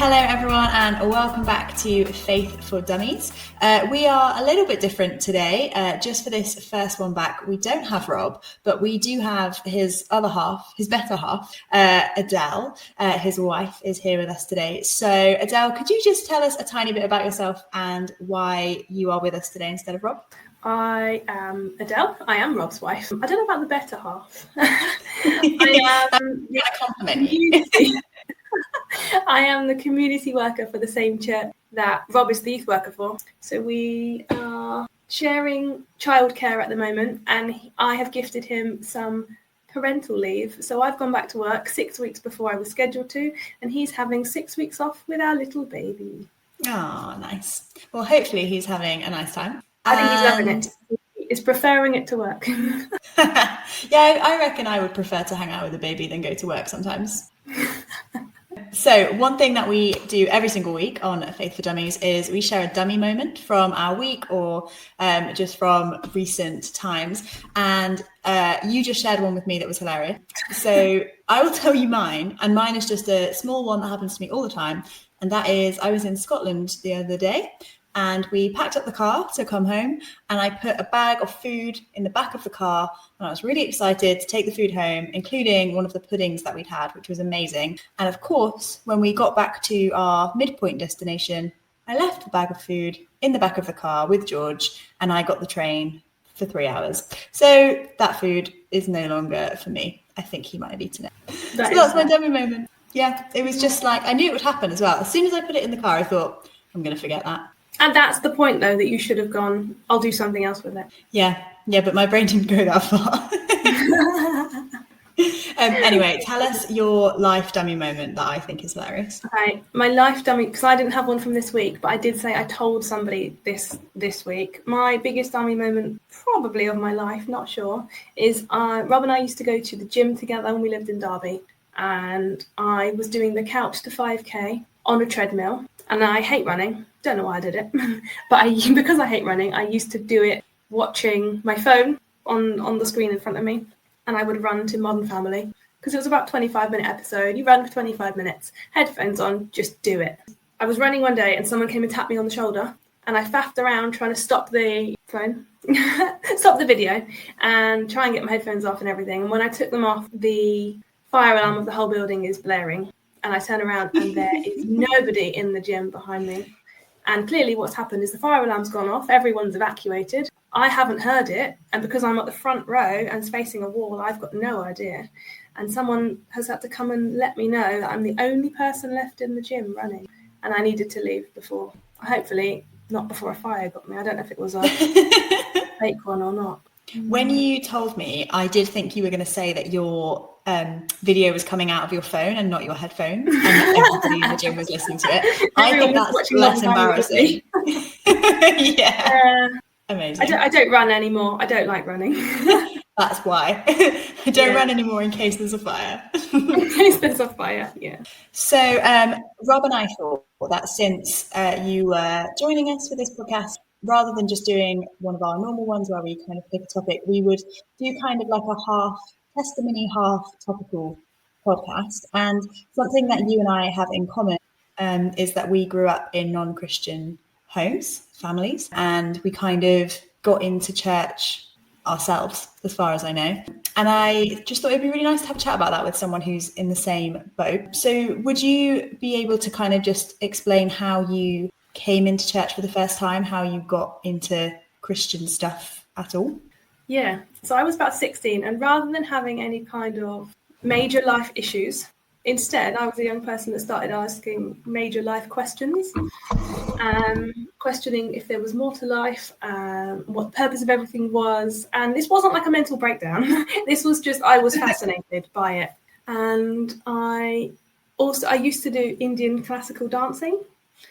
Hello everyone and welcome back to Faith for Dummies. We are a little bit different today. Just for this first one back, we don't have Rob, but we do have his other half, his better half, Adele. His wife is here with us today. So Adele, could you just tell us a tiny bit about yourself and why you are with us today instead of Rob? I am Adele. I am Rob's wife. I don't know about the better half. I am a compliment you. I am the community worker for the same church that Rob is the youth worker for. So we are sharing childcare at the moment, and I have gifted him some parental leave. So I've gone back to work 6 weeks before I was scheduled to, and he's having 6 weeks off with our little baby. Oh, nice. Well, hopefully he's having a nice time. I think he's loving it. He's preferring it to work. Yeah, I reckon I would prefer to hang out with the baby than go to work sometimes. So one thing that we do every single week on Faith for Dummies is we share a dummy moment from our week or just from recent times. And you just shared one with me that was hilarious. So I will tell you mine. And mine is just a small one that happens to me all the time. And that is, I was in Scotland the other day and we packed up the car to come home, and I put a bag of food in the back of the car, and I was really excited to take the food home, including one of the puddings that we'd had, which was amazing. And of course, when we got back to our midpoint destination, I left the bag of food in the back of the car with George, and I got the train for 3 hours. So that food is no longer for me. I think he might have eaten it. So that's my dummy moment. Yeah, it was just like, I knew it would happen as well. As soon as I put it in the car, I thought, I'm going to forget that. And that's the point, though, that you should have gone, I'll do something else with it. Yeah, but my brain didn't go that far. Anyway, tell us your life dummy moment that I think is hilarious. Okay, my life dummy, because I didn't have one from this week, but I did say I told somebody this week. My biggest dummy moment, probably of my life, not sure, is Rob and I used to go to the gym together when we lived in Derby. And I was doing the couch to 5K on a treadmill. And I hate running. Don't know why I did it. But because I hate running, I used to do it watching my phone on the screen in front of me. And I would run to Modern Family because it was about a 25-minute episode. You run for 25 minutes, headphones on, just do it. I was running one day and someone came and tapped me on the shoulder. And I faffed around trying to stop the phone, stop the video and try and get my headphones off and everything. And when I took them off, the fire alarm of the whole building is blaring. And I turn around and there is nobody in the gym behind me. And clearly what's happened is the fire alarm's gone off. Everyone's evacuated. I haven't heard it. And because I'm at the front row and it's facing a wall, I've got no idea. And someone has had to come and let me know that I'm the only person left in the gym running. And I needed to leave before, hopefully not before a fire got me. I don't know if it was a fake one or not. When you told me, I did think you were going to say that your video was coming out of your phone and not your headphones, and that everybody in the gym was listening to it. I think that's less embarrassing. Yeah. Amazing. I don't run anymore. I don't like running. That's why. I don't run anymore in case there's a fire. In case there's a fire, yeah. So Rob and I thought that since you were joining us for this podcast, rather than just doing one of our normal ones where we kind of pick a topic, we would do kind of like a half testimony, half topical podcast. And something that you and I have in common is that we grew up in non-Christian homes, families, and we kind of got into church ourselves, as far as I know. And I just thought it'd be really nice to have a chat about that with someone who's in the same boat. So would you be able to kind of just explain how you came into church for the first time, how you got into Christian stuff at all? Yeah, so I was about 16, and rather than having any kind of major life issues, instead I was a young person that started asking major life questions, questioning if there was more to life, what the purpose of everything was. And this wasn't like a mental breakdown. This was just, I was fascinated by it. And I used to do Indian classical dancing.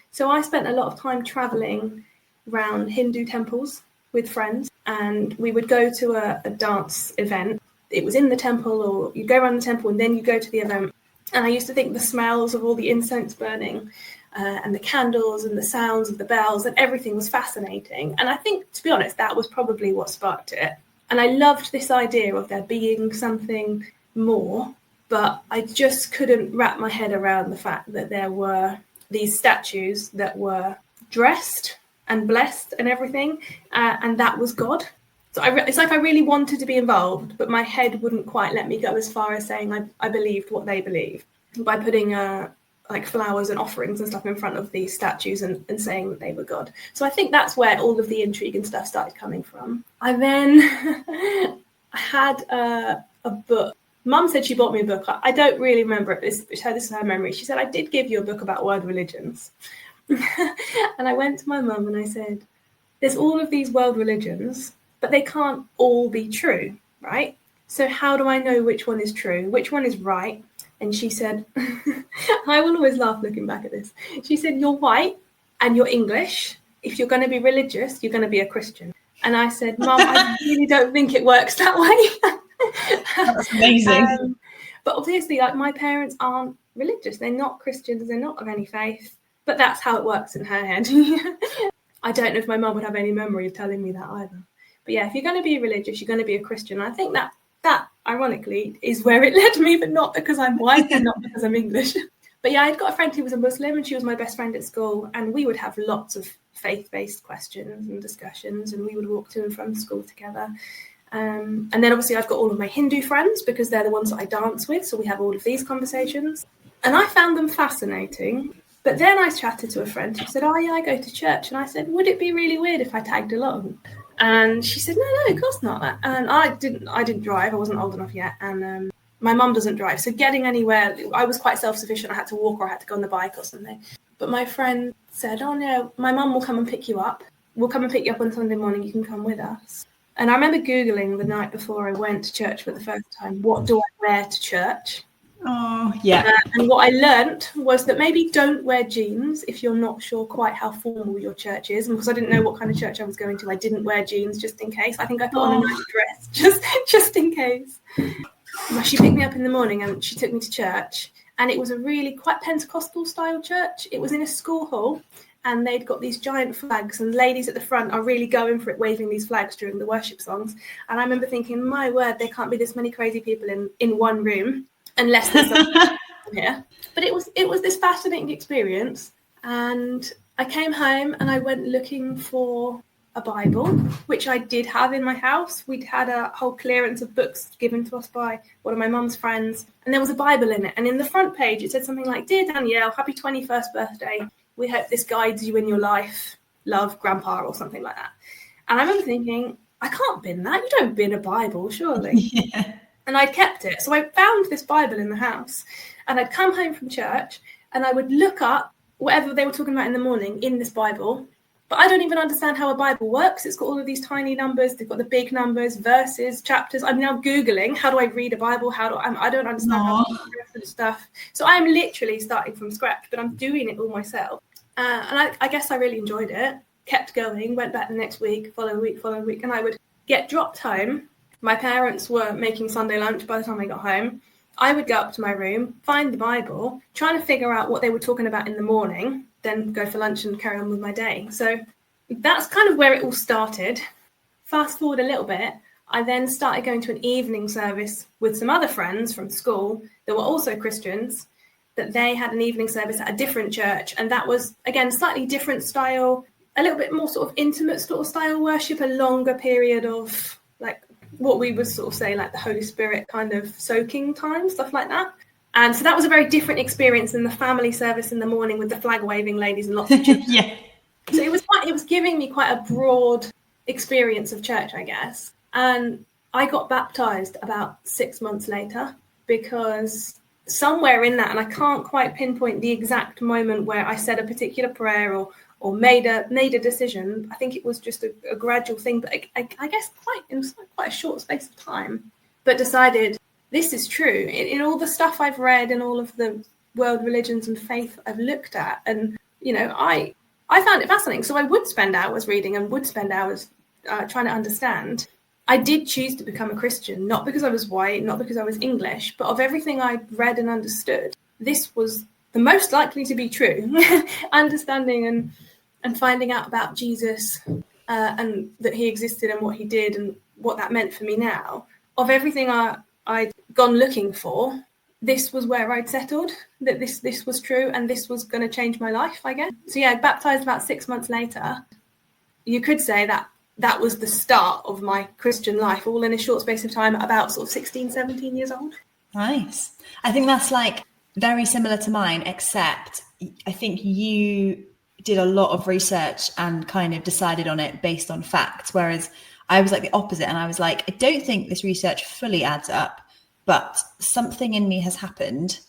So I spent a lot of time traveling around Hindu temples with friends, and we would go to a dance event. It was in the temple, or you go around the temple and then you go to the event. And I used to think the smells of all the incense burning and the candles and the sounds of the bells and everything was fascinating. And I think, to be honest, that was probably what sparked it. And I loved this idea of there being something more, but I just couldn't wrap my head around the fact that there were these statues that were dressed and blessed and everything, and that was God. So it's like I really wanted to be involved, but my head wouldn't quite let me go as far as saying I believed what they believe by putting like flowers and offerings and stuff in front of these statues and saying that they were God. So I think that's where all of the intrigue and stuff started coming from. I then had a book. Mum said she bought me a book. I don't really remember it. This is her memory. She said, I did give you a book about world religions. And I went to my mum and I said, there's all of these world religions, but they can't all be true, right? So how do I know which one is true? Which one is right? And she said, I will always laugh looking back at this. She said, you're white and you're English. If you're going to be religious, you're going to be a Christian. And I said, Mum, I really don't think it works that way. That's amazing. But obviously, like, my parents aren't religious. They're not Christians. They're not of any faith. But that's how it works in her head. I don't know if my mum would have any memory of telling me that either. But yeah, if you're going to be religious, you're going to be a Christian. And I think that ironically is where it led me, but not because I'm white and not because I'm English. But yeah, I'd got a friend who was a Muslim and she was my best friend at school, and we would have lots of faith-based questions and discussions, and we would walk to and from school together. And then obviously I've got all of my Hindu friends because they're the ones that I dance with, so we have all of these conversations. And I found them fascinating. But then I chatted to a friend who said, oh yeah, I go to church. And I said, would it be really weird if I tagged along? And she said, no, of course not. And I didn't drive. I wasn't old enough yet. And my mum doesn't drive. So getting anywhere, I was quite self-sufficient. I had to walk or I had to go on the bike or something. But my friend said, oh no, my mum will come and pick you up. We'll come and pick you up on Sunday morning. You can come with us. And I remember Googling the night before I went to church for the first time, what do I wear to church? Oh, yeah. And what I learnt was that maybe don't wear jeans if you're not sure quite how formal your church is. And because I didn't know what kind of church I was going to, I didn't wear jeans just in case. I think I put on a nice dress just in case. She picked me up in the morning and she took me to church. And it was a really quite Pentecostal style church. It was in a school hall. And they'd got these giant flags, and ladies at the front are really going for it, waving these flags during the worship songs. And I remember thinking, my word, there can't be this many crazy people in one room unless there's something here. But it was this fascinating experience. And I came home and I went looking for a Bible, which I did have in my house. We'd had a whole clearance of books given to us by one of my mum's friends. And there was a Bible in it. And in the front page, it said something like, Dear Danielle, happy 21st birthday. We hope this guides you in your life. Love, Grandpa, or something like that. And I remember thinking, I can't bin that. You don't bin a Bible, surely. Yeah. And I'd kept it. So I found this Bible in the house. And I'd come home from church and I would look up whatever they were talking about in the morning in this Bible. But I don't even understand how a Bible works. It's got all of these tiny numbers. They've got the big numbers, verses, chapters. I'm now Googling, how do I read a Bible? I don't understand how to reference stuff. So I'm literally starting from scratch, but I'm doing it all myself. And I guess I really enjoyed it. Kept going, went back the next week, following week. And I would get dropped home. My parents were making Sunday lunch by the time I got home. I would go up to my room, find the Bible, trying to figure out what they were talking about in the morning, then go for lunch and carry on with my day. So that's kind of where it all started. Fast forward a little bit, I then started going to an evening service with some other friends from school that were also Christians, that they had an evening service at a different church. And that was, again, slightly different style, a little bit more sort of intimate sort of style worship, a longer period of like what we would sort of say like the Holy Spirit kind of soaking time, stuff like that. And so that was a very different experience than the family service in the morning with the flag waving ladies and lots of children. Yeah. So it was giving me quite a broad experience of church, I guess. And I got baptized about 6 months later because somewhere in that, and I can't quite pinpoint the exact moment where I said a particular prayer or made a decision. I think it was just a gradual thing, but I guess it was quite a short space of time, but decided this is true. In all the stuff I've read and all of the world religions and faith I've looked at, and, you know, I found it fascinating. So I would spend hours reading and would spend hours trying to understand. I did choose to become a Christian, not because I was white, not because I was English, but of everything I'd read and understood, this was the most likely to be true. Understanding and finding out about Jesus and that he existed and what he did and what that meant for me now. Of everything I'd gone looking for, this was where I'd settled, that this was true and this was going to change my life, I guess. So yeah, baptized about 6 months later. You could say that was the start of my Christian life, all in a short space of time, about sort of 16, 17 years old. Nice. I think that's like very similar to mine, except I think you did a lot of research and kind of decided on it based on facts, whereas I was like the opposite. And I was like, I don't think this research fully adds up, but something in me has happened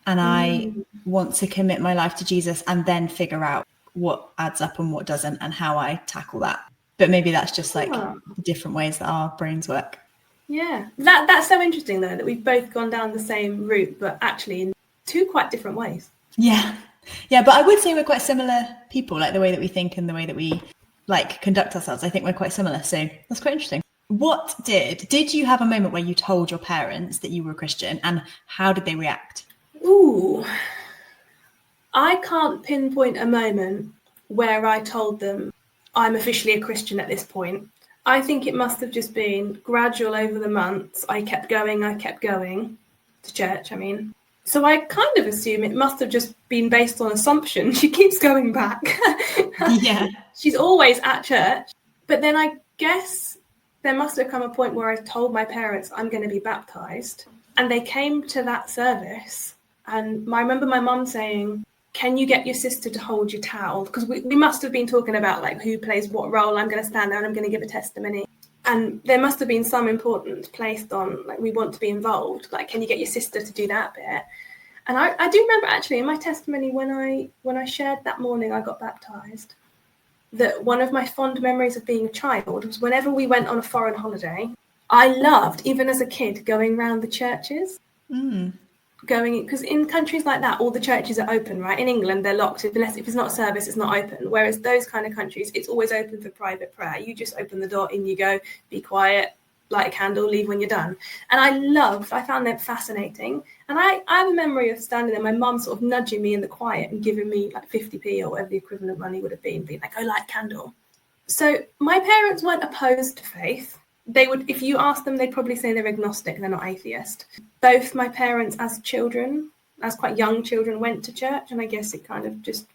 and I want to commit my life to Jesus and then figure out what adds up and what doesn't and how I tackle that. But maybe that's just like the different ways that our brains work. Yeah, that's so interesting though, that we've both gone down the same route, but actually in two quite different ways. Yeah, but I would say we're quite similar people, like the way that we think and the way that we like conduct ourselves. I think we're quite similar, so that's quite interesting. What did you have a moment where you told your parents that you were a Christian, and how did they react? Ooh, I can't pinpoint a moment where I told them I'm officially a Christian at this point. I think it must have just been gradual over the months. I kept going to church, So I kind of assume it must have just been based on assumption. She keeps going back. Yeah. She's always at church. But then I guess there must have come a point where I told my parents I'm going to be baptized. And they came to that service. And I remember my mum saying, can you get your sister to hold your towel? Because we must have been talking about like who plays what role. I'm going to stand there and I'm going to give a testimony. And there must have been some importance placed on, like, we want to be involved. Like, can you get your sister to do that bit? And I do remember actually in my testimony when I shared that morning I got baptized, that one of my fond memories of being a child was whenever we went on a foreign holiday, I loved, even as a kid, going around the churches. Because in countries like that, all the churches are open, right? In England, they're locked. If it's not a service, it's not open. Whereas those kind of countries, it's always open for private prayer. You just open the door, in you go, be quiet, light a candle, leave when you're done. And I found that fascinating. And I have a memory of standing there, my mum sort of nudging me in the quiet and giving me like 50p or whatever the equivalent money would have been, being like, oh, light a candle. So my parents weren't opposed to faith. They would, if you ask them, they'd probably say they're agnostic, they're not atheist. Both my parents as quite young children, went to church, and I guess it kind of just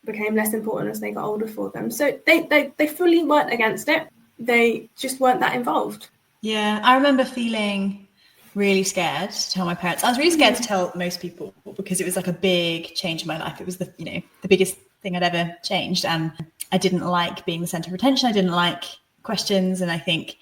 became less important as they got older for them. So they fully weren't against it. They just weren't that involved. Yeah, I remember feeling really scared to tell my parents. I was really scared to tell most people because it was like a big change in my life. It was the biggest thing I'd ever changed, and I didn't like being the center of attention. I didn't like questions, and I think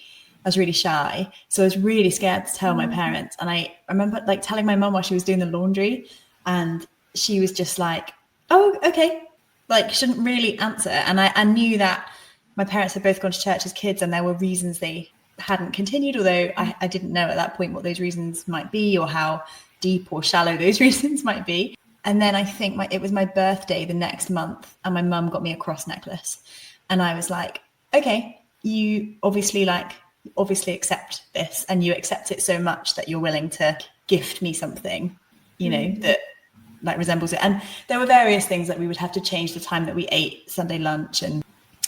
I was really shy. So I was really scared to tell my parents. And I remember like telling my mum while she was doing the laundry, and she was just like, oh, okay. Like, she didn't really answer. And I knew that my parents had both gone to church as kids, and there were reasons they hadn't continued, although I didn't know at that point what those reasons might be or how deep or shallow those reasons might be. And then I think it was my birthday the next month, and my mum got me a cross necklace. And I was like, okay, you obviously accept this, and you accept it so much that you're willing to gift me something, that like resembles it. And there were various things that we would have to change the time that we ate Sunday lunch and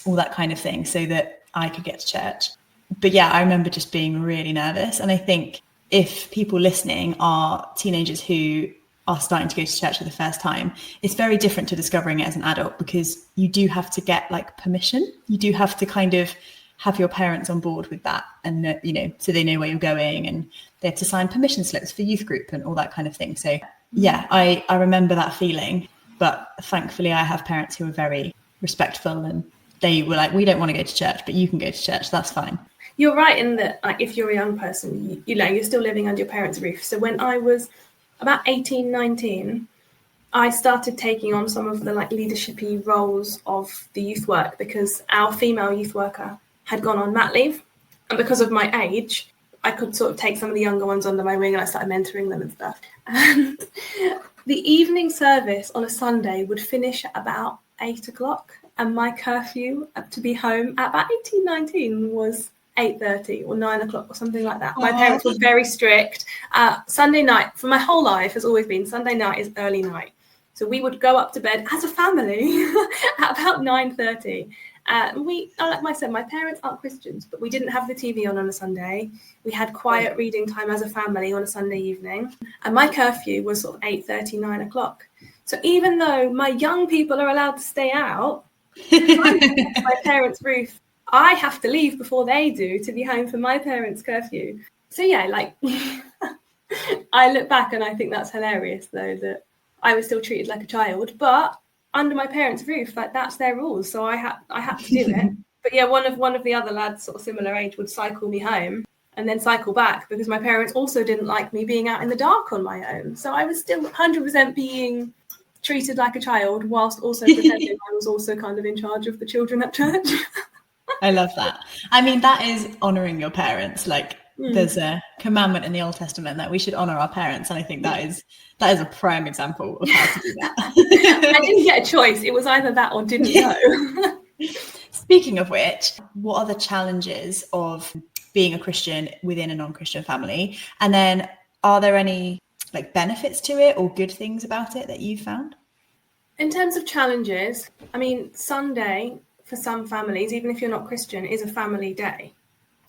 all that kind of thing so that I could get to church. But yeah, I remember just being really nervous. And I think if people listening are teenagers who are starting to go to church for the first time, it's very different to discovering it as an adult, because you do have to get like permission. You do have to kind of have your parents on board with that, and so they know where you're going, and they have to sign permission slips for youth group and all that kind of thing. So yeah, I remember that feeling, but thankfully I have parents who are very respectful, and they were like, we don't want to go to church, but you can go to church, that's fine. You're right in that, like, if you're a young person, you're still living under your parents' roof. So when I was about 18, 19, I started taking on some of the like leadership-y roles of the youth work, because our female youth worker had gone on mat leave. And because of my age, I could sort of take some of the younger ones under my wing, and I started mentoring them and stuff. And the evening service on a Sunday would finish at about 8:00, and my curfew to be home at about 18, 19 was 8:30 or 9:00 or something like that. My parents were very strict. Sunday night, for my whole life, has always been Sunday night is early night. So we would go up to bed as a family at about 9:30. Like I said, my parents aren't Christians, but we didn't have the TV on a Sunday. We had quiet reading time as a family on a Sunday evening. And my curfew was sort of 8:30, 9 o'clock. So even though my young people are allowed to stay out, my parents' roof, I have to leave before they do to be home for my parents' curfew. So yeah, like I look back and I think that's hilarious, though, that I was still treated like a child, but under my parents' roof, like had their rules, so I had to do it. But yeah, one of the other lads, sort of similar age, would cycle me home and then cycle back because my parents also didn't like me being out in the dark on my own. So I was still 100% being treated like a child, whilst also pretending I was also kind of in charge of the children at church. I love that. I mean, that is honouring your parents. Like, there's a commandment in the Old Testament that we should honour our parents, and I think that is a prime example of how to do that. I didn't get a choice. It was either that or didn't know. Speaking of which, what are the challenges of being a Christian within a non-Christian family? And then are there any like benefits to it or good things about it that you've found? In terms of challenges, I mean, Sunday for some families, even if you're not Christian, is a family day.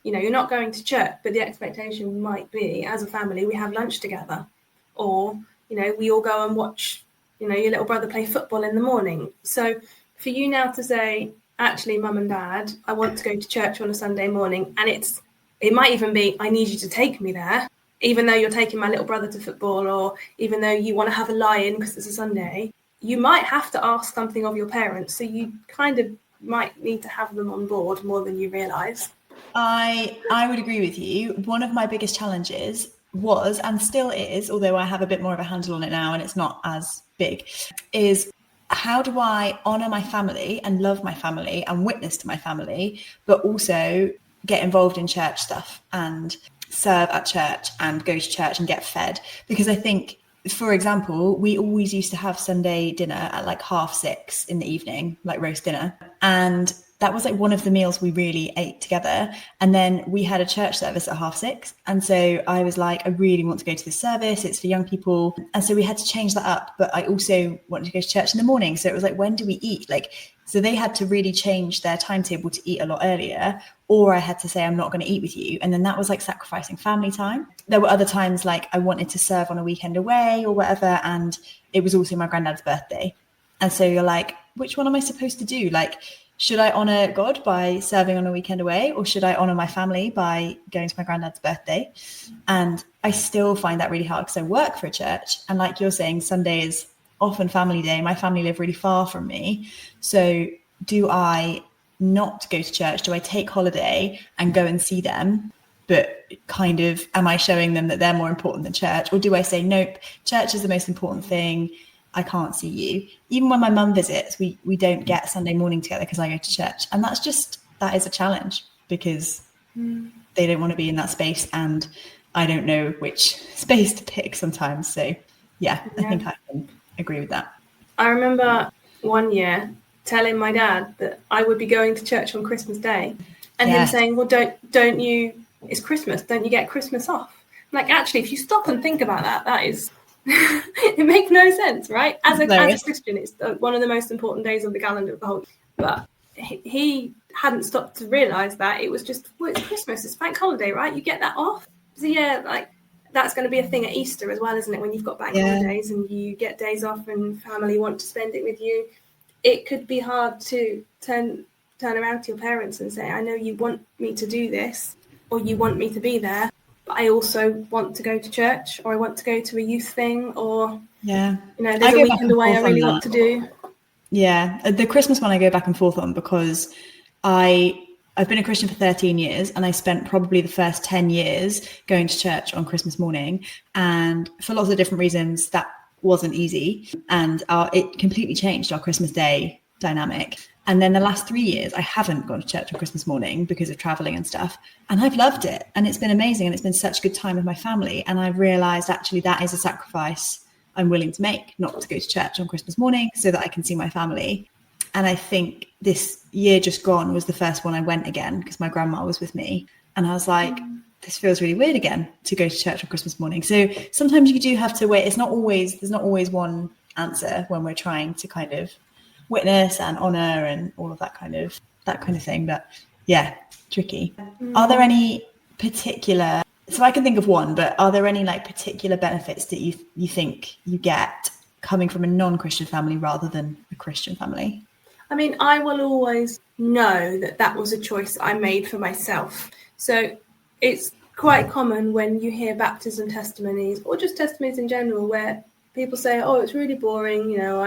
You know, you're not going to church, but the expectation might be, as a family, we have lunch together. Or, you know, we all go and watch, you know, your little brother play football in the morning. So for you now to say, actually, mum and dad, I want to go to church on a Sunday morning, and it might even be, I need you to take me there, even though you're taking my little brother to football, or even though you want to have a lie-in because it's a Sunday, you might have to ask something of your parents. So you kind of might need to have them on board more than you realise. I would agree with you. One of my biggest challenges was, and still is, although I have a bit more of a handle on it now and it's not as big, is how do I honour my family and love my family and witness to my family, but also get involved in church stuff and serve at church and go to church and get fed? Because I think, for example, we always used to have Sunday dinner at like 6:30 in the evening, like roast dinner. And that was like one of the meals we really ate together. And then we had a church service at 6:30. And so I was like, I really want to go to this service. It's for young people. And so we had to change that up. But I also wanted to go to church in the morning. So it was like, when do we eat? Like, so they had to really change their timetable to eat a lot earlier, or I had to say, I'm not going to eat with you. And then that was like sacrificing family time. There were other times like I wanted to serve on a weekend away or whatever. And it was also my granddad's birthday. And so you're like, which one am I supposed to do? Like, should I honour God by serving on a weekend away, or should I honour my family by going to my granddad's birthday? And I still find that really hard because I work for a church. And like you're saying, Sunday is often family day. My family live really far from me. So do I not go to church? Do I take holiday and go and see them? But kind of, am I showing them that they're more important than church? Or do I say, nope, church is the most important thing. I can't see you. Even when my mum visits, we don't get Sunday morning together because I go to church. And that is a challenge because they don't want to be in that space. And I don't know which space to pick sometimes. So yeah, I think I can agree with that. I remember one year telling my dad that I would be going to church on Christmas Day, and him saying, well, don't you, it's Christmas, don't you get Christmas off? I'm like, actually, if you stop and think about that is it makes no sense, right? As a Christian, it's one of the most important days of the calendar of the whole. But he hadn't stopped to realise that it was just, well, it's Christmas, it's bank holiday, right? You get that off. So yeah, like that's going to be a thing at Easter as well, isn't it? When you've got bank holidays and you get days off and family want to spend it with you, it could be hard to turn around to your parents and say, I know you want me to do this, or you want me to be there, but I also want to go to church, or I want to go to a youth thing, or you know, there's a weekend away I really want to do. Yeah, the Christmas one I go back and forth on because I've been a Christian for 13 years and I spent probably the first 10 years going to church on Christmas morning, and for lots of different reasons that wasn't easy, and it completely changed our Christmas Day dynamic. And then the last 3 years, I haven't gone to church on Christmas morning because of traveling and stuff. And I've loved it. And it's been amazing. And it's been such a good time with my family. And I've realized actually that is a sacrifice I'm willing to make, not to go to church on Christmas morning so that I can see my family. And I think this year just gone was the first one I went again because my grandma was with me. And I was like, this feels really weird again to go to church on Christmas morning. So sometimes you do have to wait. There's not always one answer when we're trying to kind of witness and honor and all of that kind of that kind of thing. But yeah, tricky. Are there any particular, so I can think of one, but are there any like particular benefits that you think you get coming from a non-Christian family rather than a Christian family? I mean, I will always know that was a choice I made for myself. So it's quite common when you hear baptism testimonies or just testimonies in general where people say, oh, it's really boring. You know,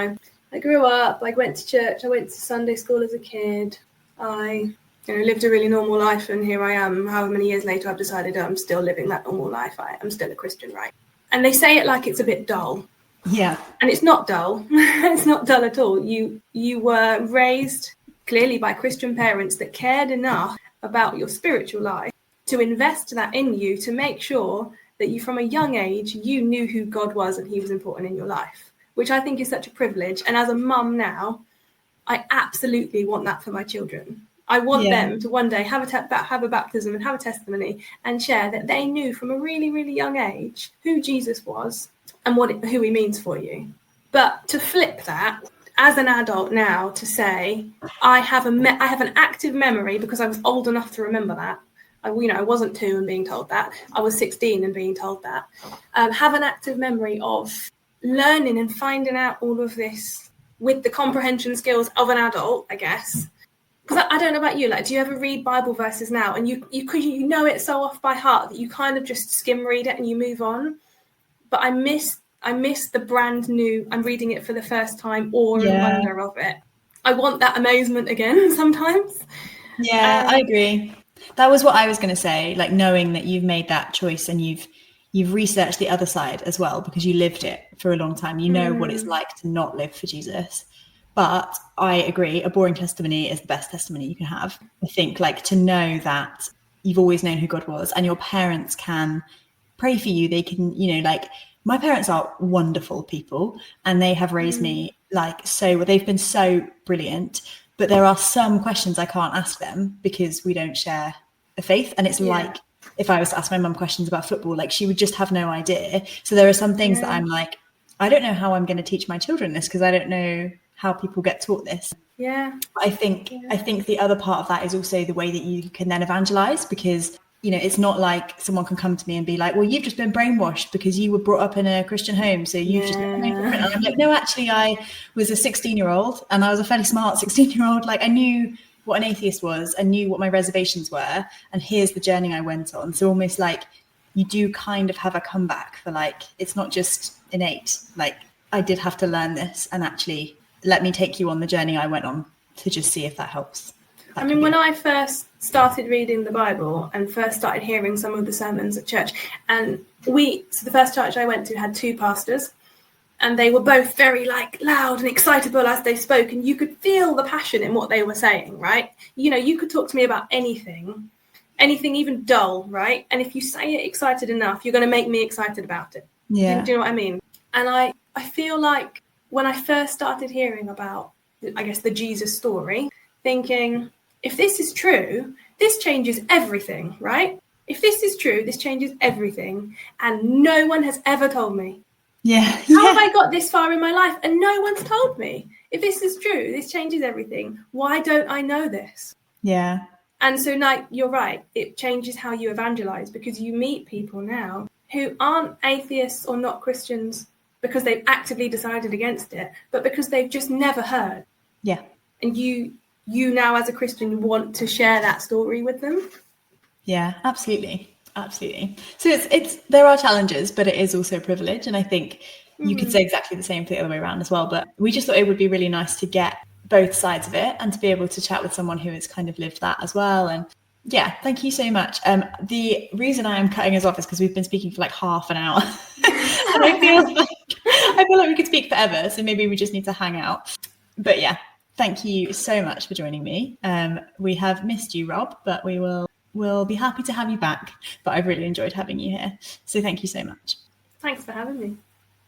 I grew up, I went to church, I went to Sunday school as a kid. I lived a really normal life, and here I am, however many years later, I've decided I'm still living that normal life. I'm still a Christian, right? And they say it like it's a bit dull. Yeah. And it's not dull. It's not dull at all. You were raised clearly by Christian parents that cared enough about your spiritual life to invest that in you, to make sure that you, from a young age, you knew who God was and he was important in your life, which I think is such a privilege. And as a mum now, I absolutely want that for my children. I want them to one day have a baptism and have a testimony and share that they knew from a really, really young age who Jesus was and who he means for you. But to flip that, as an adult now, to say, I have an active memory, because I was old enough to remember that. I wasn't 2 and being told that. I was 16 and being told that. Have an active memory of learning and finding out all of this with the comprehension skills of an adult, I guess. Because I don't know about you, like, do you ever read Bible verses now and you know it so off by heart that you kind of just skim read it and you move on? But I miss the brand new, I'm reading it for the first time, awe and wonder of it. I want that amazement again sometimes. Yeah, I agree. That was what I was going to say, like knowing that you've made that choice and you've researched the other side as well, because you lived it for a long time. You know what it's like to not live for Jesus. But I agree, a boring testimony is the best testimony you can have. I think, like, to know that you've always known who God was and your parents can pray for you. They can, like, my parents are wonderful people and they have raised me like so, they've been so brilliant. But there are some questions I can't ask them because we don't share a faith. And it's like, if I was to ask my mum questions about football, like, she would just have no idea. So there are some things that I'm like, I don't know how I'm going to teach my children this, because I don't know how people get taught this. I think the other part of that is also the way that you can then evangelize, because it's not like someone can come to me and be like, well, you've just been brainwashed because you were brought up in a Christian home, so you've just been different. And I'm like, no, actually, I was a 16-year-old and I was a fairly smart 16-year-old. Like, I knew what an atheist was, I knew what my reservations were, and here's the journey I went on. So almost like you do kind of have a comeback for, like, it's not just innate, like, I did have to learn this, and actually let me take you on the journey I went on to just see if that helps. I mean, when I first started reading the Bible and first started hearing some of the sermons at church, and so the first church I went to had 2 pastors, and they were both very, like, loud and excitable as they spoke, and you could feel the passion in what they were saying, right? You could talk to me about anything even dull, right? And if you say it excited enough, you're going to make me excited about it. Do you know what I mean? And I feel like when I first started hearing about, I guess, the Jesus story, thinking, if this is true, this changes everything, right? If this is true, this changes everything. And no one has ever told me. How have I got this far in my life and no one's told me? If this is true, this changes everything. Why don't I know this? Yeah. And so now, you're right, it changes how you evangelize, because you meet people now who aren't atheists or not Christians because they've actively decided against it, but because they've just never heard. Yeah. And you now, as a Christian, want to share that story with them. Yeah, absolutely. So it's there are challenges, but it is also a privilege. And I think you could say exactly the same for the other way around as well. But we just thought it would be really nice to get both sides of it and to be able to chat with someone who has kind of lived that as well. And yeah, thank you so much. The reason I am cutting us off is because we've been speaking for like half an hour. And I feel like we could speak forever. So maybe we just need to hang out. But yeah, thank you so much for joining me. We have missed you, Rob, but we'll be happy to have you back. But I've really enjoyed having you here. So thank you so much. Thanks for having me.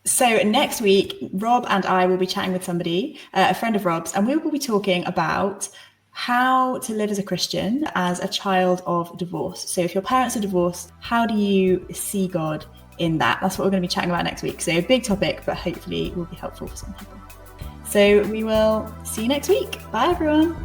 So next week, Rob and I will be chatting with somebody, a friend of Rob's, and we will be talking about how to live as a Christian as a child of divorce. So if your parents are divorced, how do you see God in that? That's what we're going to be chatting about next week. So a big topic, but hopefully will be helpful for some people. So we will see you next week. Bye, everyone.